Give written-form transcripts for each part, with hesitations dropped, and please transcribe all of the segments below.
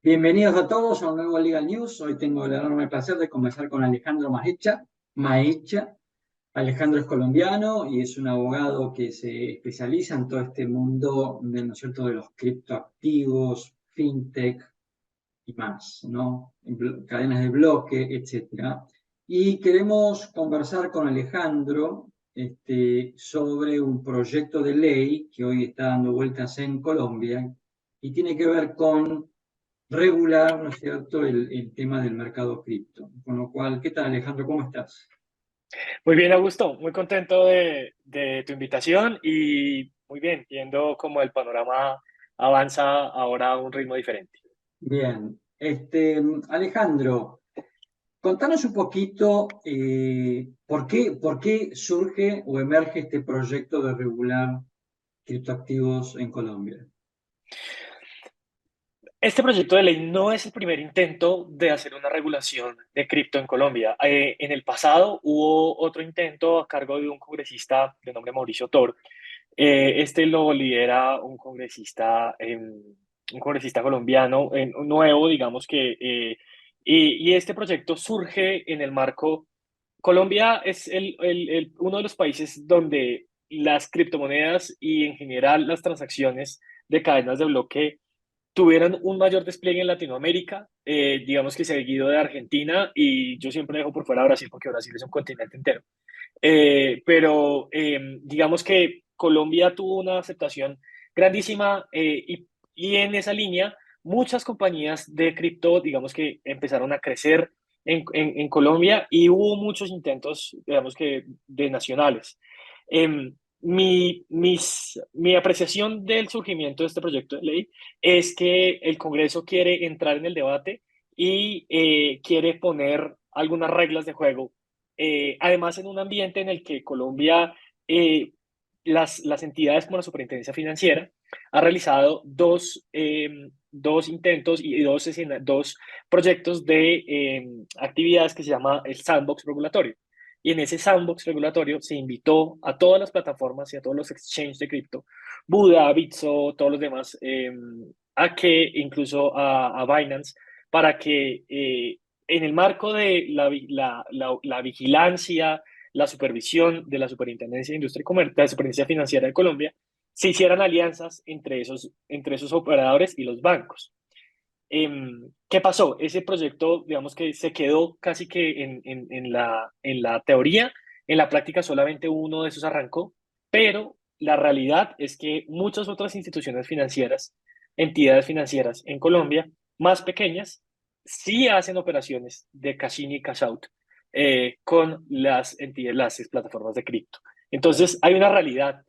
Bienvenidos a todos a un nuevo Legal News. Hoy tengo el enorme placer de conversar con Alejandro Maecha. Alejandro es colombiano y es un abogado que se especializa en todo este mundo ¿no es cierto?, de los criptoactivos, fintech y más, ¿no? Cadenas de bloque, etcétera. Y queremos conversar con Alejandro sobre un proyecto de ley que hoy está dando vueltas en Colombia y tiene que ver con regular, ¿no es cierto?, el tema del mercado cripto. Con lo cual, ¿qué tal, Alejandro? ¿Cómo estás? Muy bien, Augusto, muy contento de tu invitación y muy bien, viendo cómo el panorama avanza ahora a un ritmo diferente. Bien. Alejandro, contanos un poquito por qué surge o emerge este proyecto de regular criptoactivos en Colombia. Este proyecto de ley no es el primer intento de hacer una regulación de cripto en Colombia. En el pasado hubo otro intento a cargo de un congresista de nombre Mauricio Tor. Este lo lidera un congresista colombiano nuevo, digamos que, y este proyecto surge en el marco. Colombia es uno de los países donde las criptomonedas y en general las transacciones de cadenas de bloque tuvieron un mayor despliegue en Latinoamérica, digamos que seguido de Argentina, y yo siempre dejo por fuera a Brasil porque Brasil es un continente entero. Pero digamos que Colombia tuvo una aceptación grandísima, y en esa línea muchas compañías de cripto, digamos que empezaron a crecer en Colombia y hubo muchos intentos, digamos que de nacionales. Mi apreciación del surgimiento de este proyecto de ley es que el Congreso quiere entrar en el debate y quiere poner algunas reglas de juego, además en un ambiente en el que Colombia, eh, las entidades como la Superintendencia Financiera ha realizado dos intentos y dos proyectos de actividades que se llama el sandbox regulatorio. Y en ese sandbox regulatorio se invitó a todas las plataformas y a todos los exchanges de cripto, Buda, Bitso, todos los demás, a que incluso a Binance, para que en el marco de la vigilancia, la supervisión de la Superintendencia de Industria y Comercio, de la Superintendencia Financiera de Colombia, se hicieran alianzas entre esos operadores y los bancos. ¿Qué pasó? Ese proyecto, digamos que se quedó casi que en la teoría, en la práctica solamente uno de esos arrancó, pero la realidad es que muchas otras instituciones financieras, entidades financieras en Colombia, más pequeñas, sí hacen operaciones de cash in y cash out con las entidades, las plataformas de cripto. Entonces, hay una realidad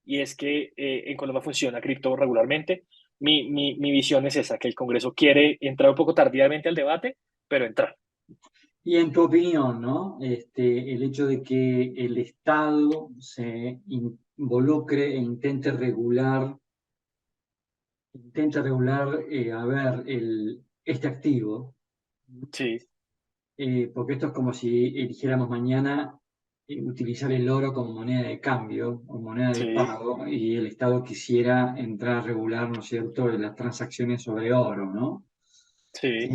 y es que en Colombia funciona cripto regularmente. Mi visión es esa, que el Congreso quiere entrar un poco tardíamente al debate, pero entrar. Y en tu opinión, ¿no? El hecho de que el Estado se involucre e intente regular, a ver, este activo. Sí, Porque esto es como si eligiéramos mañana utilizar el oro como moneda de cambio o moneda de sí, pago y el Estado quisiera entrar a regular, ¿no es cierto?, las transacciones sobre oro, ¿no? sí.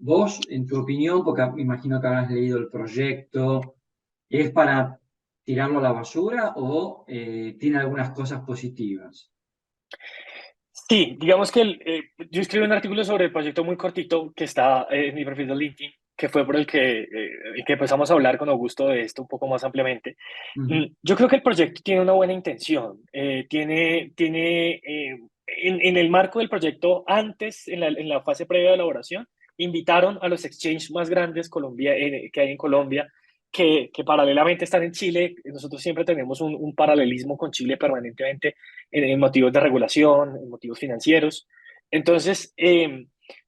Vos, en tu opinión, porque me imagino que habrás leído el proyecto, ¿es para tirarlo a la basura o tiene algunas cosas positivas? Sí, digamos que yo escribí un artículo sobre el proyecto muy cortito que está en mi perfil de LinkedIn, que fue por el que empezamos a hablar con Augusto de esto un poco más ampliamente. Ujú. Yo creo que el proyecto tiene una buena intención. En el marco del proyecto, antes, en la fase previa de elaboración, invitaron a los exchanges más grandes que hay en Colombia, que paralelamente están en Chile. Nosotros siempre tenemos un paralelismo con Chile permanentemente en motivos de regulación, en motivos financieros. Entonces,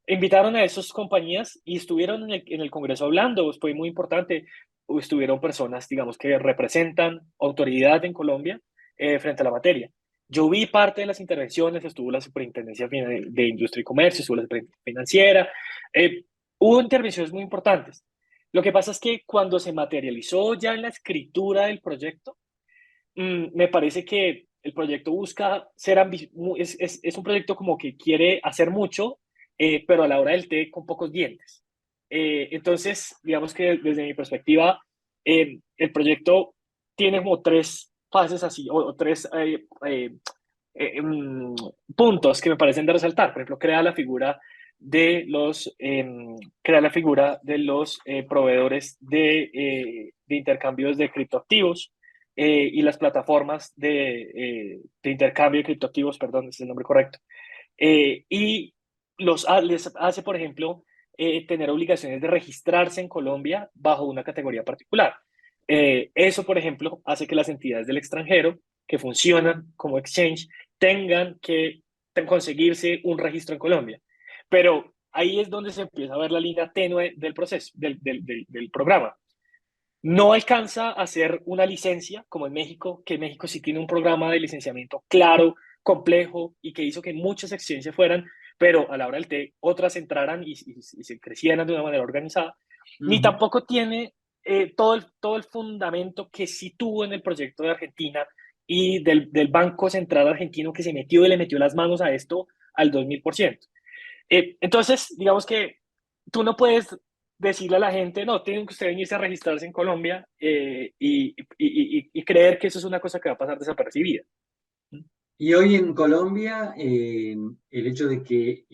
invitaron a esas compañías y estuvieron en el Congreso hablando. Fue muy importante. Estuvieron personas, digamos, que representan autoridad en Colombia frente a la materia. Yo vi parte de las intervenciones, estuvo la Superintendencia de Industria y Comercio, estuvo la Superintendencia Financiera, eh, hubo intervenciones muy importantes. Lo que pasa es que cuando se materializó ya en la escritura del proyecto, me parece que el proyecto busca ser ambicioso, es un proyecto como que quiere hacer mucho pero a la hora del té con pocos dientes. Entonces, digamos que desde mi perspectiva, el proyecto tiene como tres fases así, o tres em, puntos que me parecen de resaltar. Por ejemplo, crea la figura de los proveedores de intercambios de criptoactivos y las plataformas de intercambio de criptoactivos, perdón, ese es el nombre correcto. Y les hace, por ejemplo, tener obligaciones de registrarse en Colombia bajo una categoría particular. Eso, por ejemplo, hace que las entidades del extranjero que funcionan como exchange tengan que conseguirse un registro en Colombia. Pero ahí es donde se empieza a ver la línea tenue del proceso, del programa. No alcanza a ser una licencia como en México, que México sí tiene un programa de licenciamiento claro, complejo y que hizo que muchas exchanges fueran, pero a la hora del té otras entraran y se crecieran de una manera organizada. Ni Ujú. tampoco tiene todo el fundamento que sí tuvo en el proyecto de Argentina y del Banco Central argentino que se metió y le metió las manos a esto al 2000%. Entonces, digamos que tú no puedes decirle a la gente, no, tienen que usted venirse a registrarse en Colombia y creer que eso es una cosa que va a pasar desapercibida. Y hoy en Colombia, el hecho de que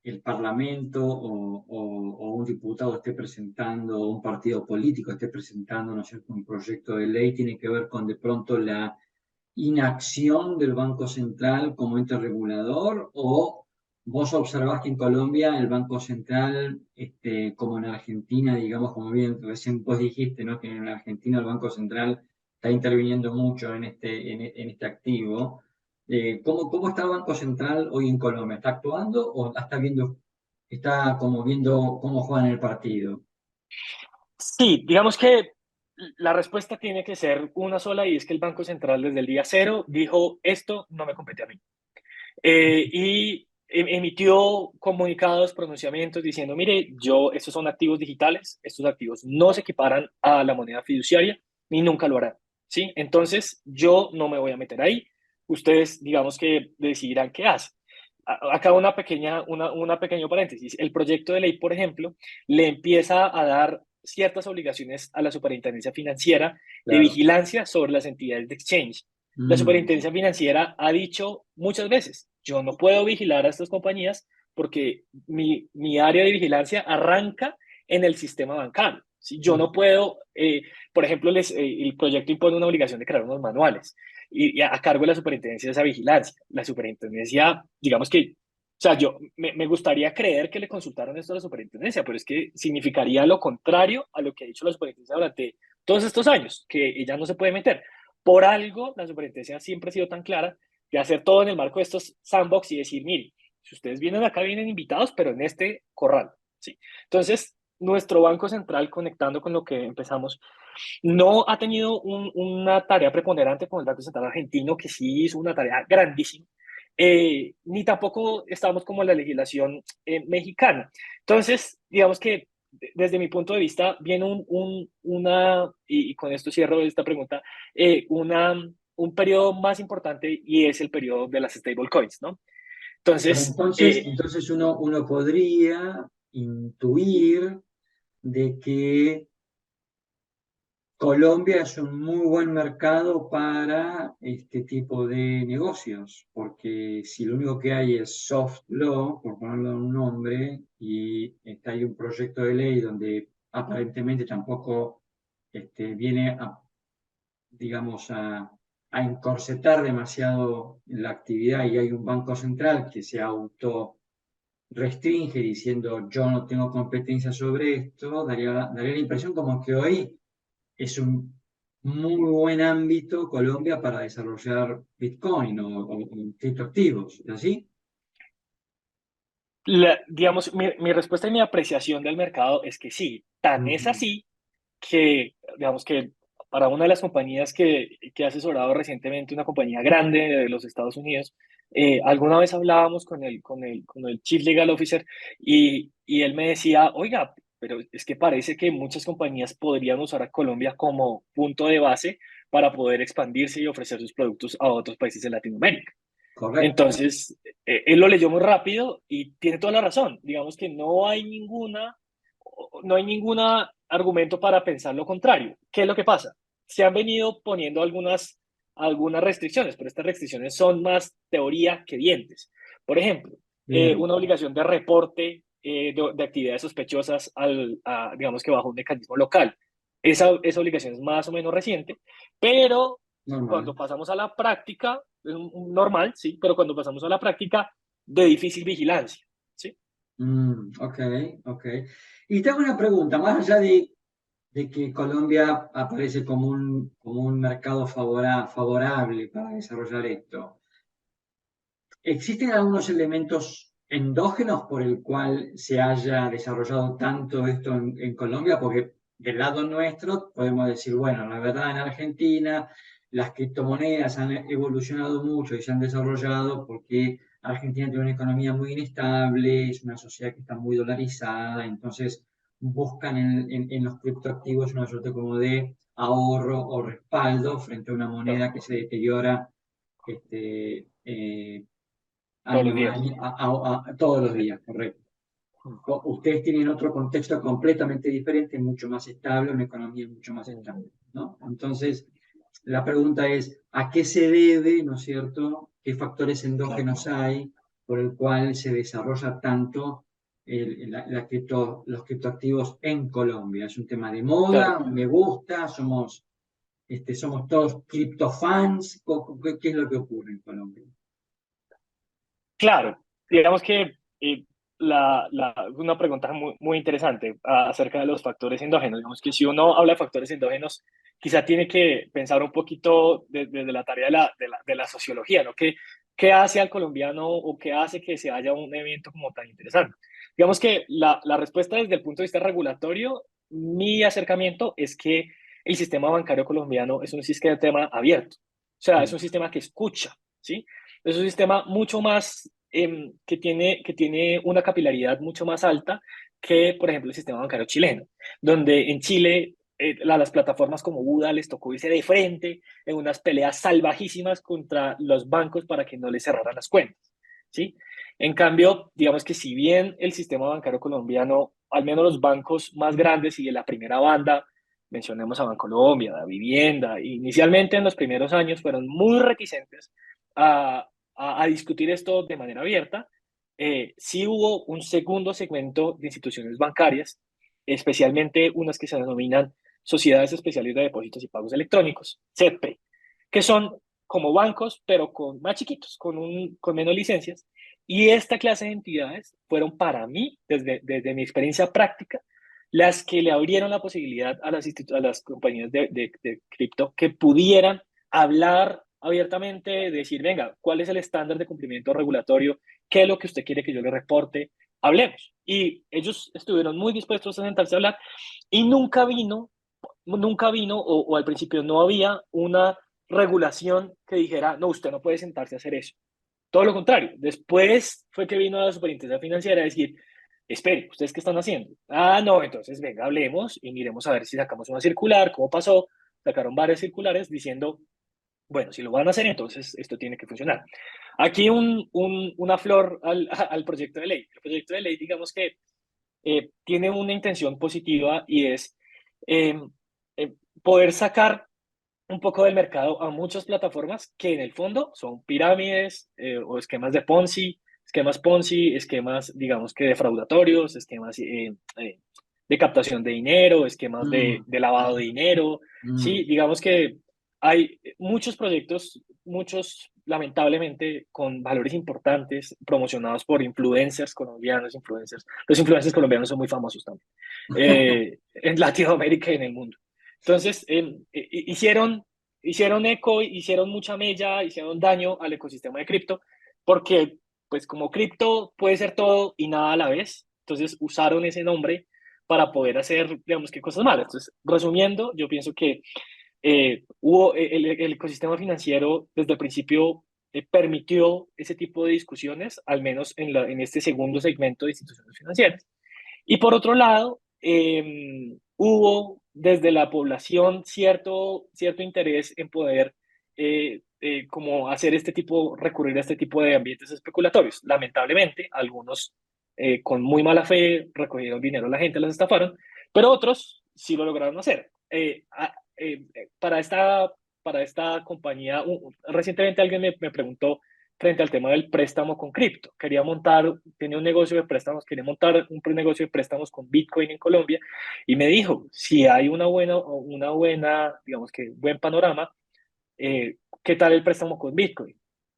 el Parlamento o un diputado esté presentando, o un partido político esté presentando, ¿no es cierto?, un proyecto de ley, tiene que ver con de pronto la inacción del Banco Central como ente regulador, o vos observás que en Colombia el Banco Central, como en Argentina, digamos, como bien recién vos dijiste, ¿no?, que en Argentina el Banco Central está interviniendo mucho en este activo. ¿Cómo está el Banco Central hoy en Colombia? ¿Está actuando o está como viendo cómo juegan el partido? Sí, digamos que la respuesta tiene que ser una sola y es que el Banco Central desde el día cero dijo, esto no me compete a mí. Y emitió comunicados, pronunciamientos diciendo, mire, estos son activos digitales, estos activos no se equiparan a la moneda fiduciaria ni nunca lo harán, ¿sí? Entonces, yo no me voy a meter ahí, ustedes digamos que decidirán qué hacen. Acá una pequeño paréntesis. El proyecto de ley, por ejemplo, le empieza a dar ciertas obligaciones a la superintendencia financiera de Claro. vigilancia sobre las entidades de exchange. La Mm. superintendencia financiera ha dicho muchas veces, yo no puedo vigilar a estas compañías porque mi área de vigilancia arranca en el sistema bancario. Si yo no puedo, por ejemplo, el proyecto impone una obligación de crear unos manuales y a cargo de la superintendencia de esa vigilancia. La superintendencia, digamos que, o sea, me gustaría creer que le consultaron esto a la superintendencia, pero es que significaría lo contrario a lo que ha dicho la superintendencia durante todos estos años, que ella no se puede meter. Por algo, la superintendencia siempre ha sido tan clara de hacer todo en el marco de estos sandbox y decir, mire, si ustedes vienen acá, vienen invitados, pero en este corral. ¿Sí? Entonces, nuestro Banco Central, conectando con lo que empezamos, no ha tenido una tarea preponderante con el Banco Central argentino, que sí hizo una tarea grandísima, ni tampoco estamos como en la legislación mexicana. Entonces, digamos que desde mi punto de vista, viene y con esto cierro esta pregunta, un periodo más importante y es el periodo de las stablecoins, ¿no? Pero Entonces, entonces uno podría intuir de que Colombia es un muy buen mercado para este tipo de negocios, porque si lo único que hay es soft law, por ponerlo un nombre, y hay un proyecto de ley donde aparentemente tampoco viene a, digamos, a encorsetar demasiado la actividad, y hay un banco central que se auto restringe diciendo yo no tengo competencia sobre esto, daría la impresión como que hoy es un muy buen ámbito Colombia para desarrollar Bitcoin o criptoactivos, ¿es así? digamos, mi respuesta y mi apreciación del mercado es que sí, tan es Ujú. así que, digamos que para una de las compañías que ha asesorado recientemente, una compañía grande de los Estados Unidos, alguna vez hablábamos con el Chief Legal Officer y él me decía, oiga, pero es que parece que muchas compañías podrían usar a Colombia como punto de base para poder expandirse y ofrecer sus productos a otros países de Latinoamérica. correcto. Entonces, él lo leyó muy rápido y tiene toda la razón. Digamos que no hay ninguna argumento para pensar lo contrario. ¿Qué es lo que pasa? Se han venido poniendo algunas restricciones, pero estas restricciones son más teoría que dientes. Por ejemplo, Bien, una obligación de reporte de actividades sospechosas digamos que bajo un mecanismo local. Esa obligación es más o menos reciente, pero normal. cuando pasamos a la práctica, es normal, sí, pero cuando pasamos a la práctica, de difícil vigilancia, ¿sí? Ok, ok. Y te hago una pregunta, más allá de que Colombia aparece como un mercado favorable para desarrollar esto. ¿Existen algunos elementos endógenos por el cual se haya desarrollado tanto esto en Colombia? Porque del lado nuestro podemos decir, bueno, la verdad en Argentina las criptomonedas han evolucionado mucho y se han desarrollado porque Argentina tiene una economía muy inestable, es una sociedad que está muy dolarizada, entonces buscan en los criptoactivos una suerte como de ahorro o respaldo frente a una Claro, moneda que se deteriora este, todos los año a días. año, todos los días, correcto. Ustedes tienen otro contexto completamente diferente, mucho más estable, una economía mucho más estable, ¿no? Entonces, la pregunta es, ¿a qué se debe, ¿no es cierto? ¿Qué factores Claro, endógenos hay por el cual se desarrolla tanto los criptoactivos en Colombia? ¿Es un tema de claro, moda? ¿Me gusta? ¿Somos todos criptofans? ¿Qué es lo que ocurre en Colombia? claro. Digamos que una pregunta muy interesante acerca de los factores endógenos. Digamos que si uno habla de factores endógenos, quizá tiene que pensar un poquito desde la tarea de la sociología, ¿no? ¿Qué hace al colombiano o qué hace que se haya un evento como tan interesante? Digamos que la respuesta desde el punto de vista regulatorio, mi acercamiento es que el sistema bancario colombiano es un sistema abierto, o sea, es un sistema que escucha, ¿sí? Es un sistema mucho más, que tiene una capilaridad mucho más alta que, por ejemplo, el sistema bancario chileno, donde en Chile las plataformas como Buda les tocó irse de frente en unas peleas salvajísimas contra los bancos para que no les cerraran las cuentas, ¿sí? En cambio, digamos que si bien el sistema bancario colombiano, al menos los bancos más grandes y de la primera banda, mencionemos a Bancolombia, a Vivienda, inicialmente en los primeros años fueron muy reticentes a, a discutir esto de manera abierta. Sí hubo un segundo segmento de instituciones bancarias, especialmente unas que se denominan Sociedades Especiales de Depósitos y Pagos Electrónicos, SEDPE, que son como bancos, pero más chiquitos, con menos licencias. Y esta clase de entidades fueron para mí, desde mi experiencia práctica, las que le abrieron la posibilidad a las compañías de cripto que pudieran hablar abiertamente, decir, venga, ¿cuál es el estándar de cumplimiento regulatorio? ¿Qué es lo que usted quiere que yo le reporte? Hablemos. Y ellos estuvieron muy dispuestos a sentarse a hablar y nunca vino o al principio no había una regulación que dijera, no, usted no puede sentarse a hacer eso. Todo lo contrario. Después fue que vino la superintendencia financiera a decir, espere, ¿ustedes qué están haciendo? Ah, no, entonces venga, hablemos y miremos a ver si sacamos una circular, cómo pasó. Sacaron varias circulares diciendo, bueno, si lo van a hacer, entonces esto tiene que funcionar. Aquí una flor al proyecto de ley. El proyecto de ley, digamos que tiene una intención positiva y es eh, eh, poder sacar un poco del mercado a muchas plataformas que en el fondo son pirámides o esquemas Ponzi, esquemas, digamos que defraudatorios, esquemas de captación de dinero, esquemas Mm, de lavado de dinero. mm. Sí, digamos que hay muchos proyectos, muchos lamentablemente con valores importantes, promocionados por influencers colombianos, influencers. Los influencers colombianos son muy famosos también en Latinoamérica y en el mundo. Entonces, hicieron eco, hicieron mucha mella, hicieron daño al ecosistema de cripto, porque pues como cripto puede ser todo y nada a la vez, entonces usaron ese nombre para poder hacer, digamos que cosas malas. Entonces, resumiendo, yo pienso que el ecosistema financiero desde el principio permitió ese tipo de discusiones, al menos en este segundo segmento de instituciones financieras. Y por otro lado, hubo desde la población cierto interés en poder como recurrir a este tipo de ambientes especulatorios. Lamentablemente, algunos con muy mala fe recogieron dinero a la gente, las estafaron, pero otros sí lo lograron hacer. Para esta compañía, recientemente alguien me preguntó frente al tema del préstamo con cripto. Tenía un negocio de préstamos, quería montar un negocio de préstamos con Bitcoin en Colombia y me dijo, si hay una buena, digamos que buen panorama, ¿qué tal el préstamo con Bitcoin?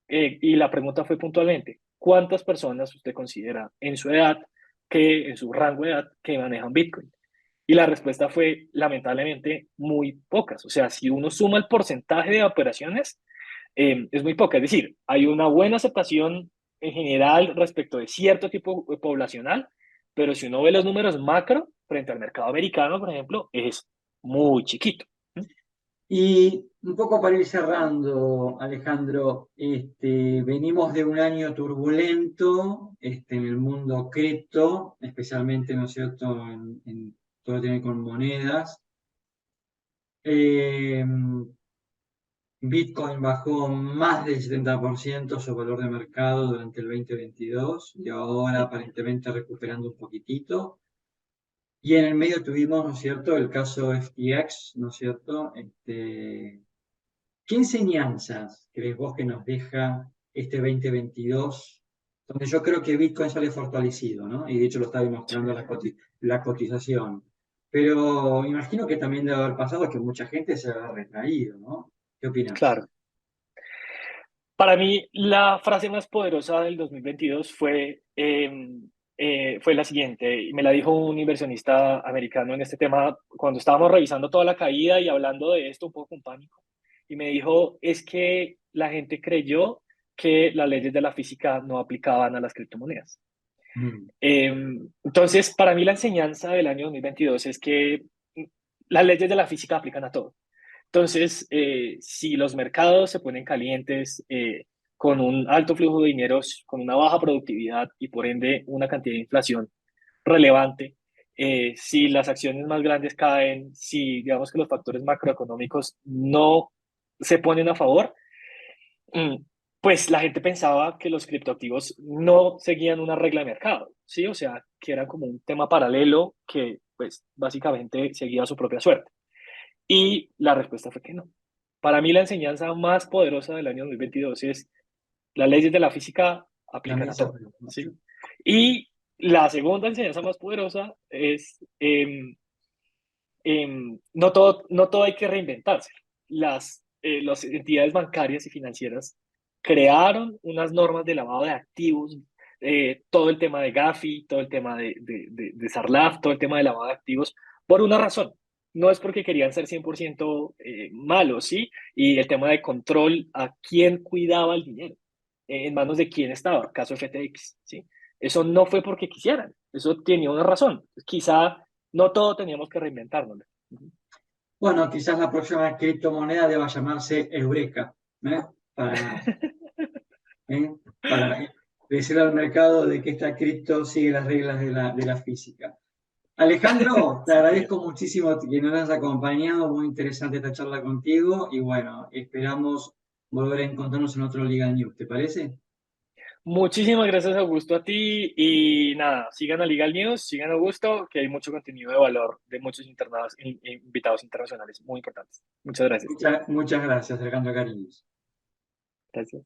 Y la pregunta fue puntualmente, ¿cuántas personas usted considera en su edad, en su rango de edad, que manejan Bitcoin? Y la respuesta fue, lamentablemente, muy pocas. O sea, si uno suma el porcentaje de operaciones, es muy poca. Es decir, hay una buena aceptación en general respecto de cierto tipo poblacional, pero si uno ve los números macro frente al mercado americano, por ejemplo, es muy chiquito. Y un poco para ir cerrando, Alejandro, venimos de un año turbulento en el mundo cripto, especialmente, ¿no es cierto?, en todo lo que tiene que ver con monedas. Eh, Bitcoin bajó más del 70% su valor de mercado durante el 2022 y ahora aparentemente recuperando un poquitito. Y en el medio tuvimos, ¿no es cierto?, el caso FTX, ¿no es cierto? ¿Qué enseñanzas crees vos que nos deja este 2022? Donde yo creo que Bitcoin sale fortalecido, ¿no? Y de hecho lo está demostrando la cotización. Pero imagino que también debe haber pasado que mucha gente se ha retraído, ¿no? ¿Qué opinas? Claro. Para mí, la frase más poderosa del 2022 fue la siguiente, y me la dijo un inversionista americano en este tema cuando estábamos revisando toda la caída y hablando de esto un poco con pánico. Y me dijo, es que la gente creyó que las leyes de la física no aplicaban a las criptomonedas. Mm. Entonces, para mí la enseñanza del año 2022 es que las leyes de la física aplican a todo. Entonces, si los mercados se ponen calientes con un alto flujo de dinero, con una baja productividad y por ende una cantidad de inflación relevante, si las acciones más grandes caen, si digamos que los factores macroeconómicos no se ponen a favor, mm, pues la gente pensaba que los criptoactivos no seguían una regla de mercado, ¿sí? O sea, que eran como un tema paralelo que pues básicamente seguía su propia suerte. Y la respuesta fue que no. Para mí la enseñanza más poderosa del año 2022 es las leyes de la física aplican También a se todo, aplica, ¿no? ¿sí? Y la segunda enseñanza más poderosa es no todo hay que reinventarse. Las entidades bancarias y financieras crearon unas normas de lavado de activos, todo el tema de Gafi, todo el tema de Sarlaf, todo el tema de lavado de activos, por una razón. No es porque querían ser 100% malos, ¿sí? Y el tema de control a quién cuidaba el dinero, en manos de quién estaba, caso FTX, ¿sí? Eso no fue porque quisieran, eso tenía una razón. Quizá no todo teníamos que reinventarnos. Bueno, quizás la próxima criptomoneda deba llamarse Eureka, ¿eh? Para, ¿eh? Para decirle al mercado de que esta cripto sigue las reglas de la física. Alejandro, te Sí. agradezco muchísimo que nos hayas acompañado, muy interesante esta charla contigo y bueno, esperamos volver a encontrarnos en otro Legal News, ¿te parece? Muchísimas gracias, Augusto, a ti. Y nada, sigan a Legal News, sigan a Augusto, que hay mucho contenido de valor de muchos invitados internacionales muy importantes. Muchas gracias. Muchas gracias, Alejandro Cariños. Gracias.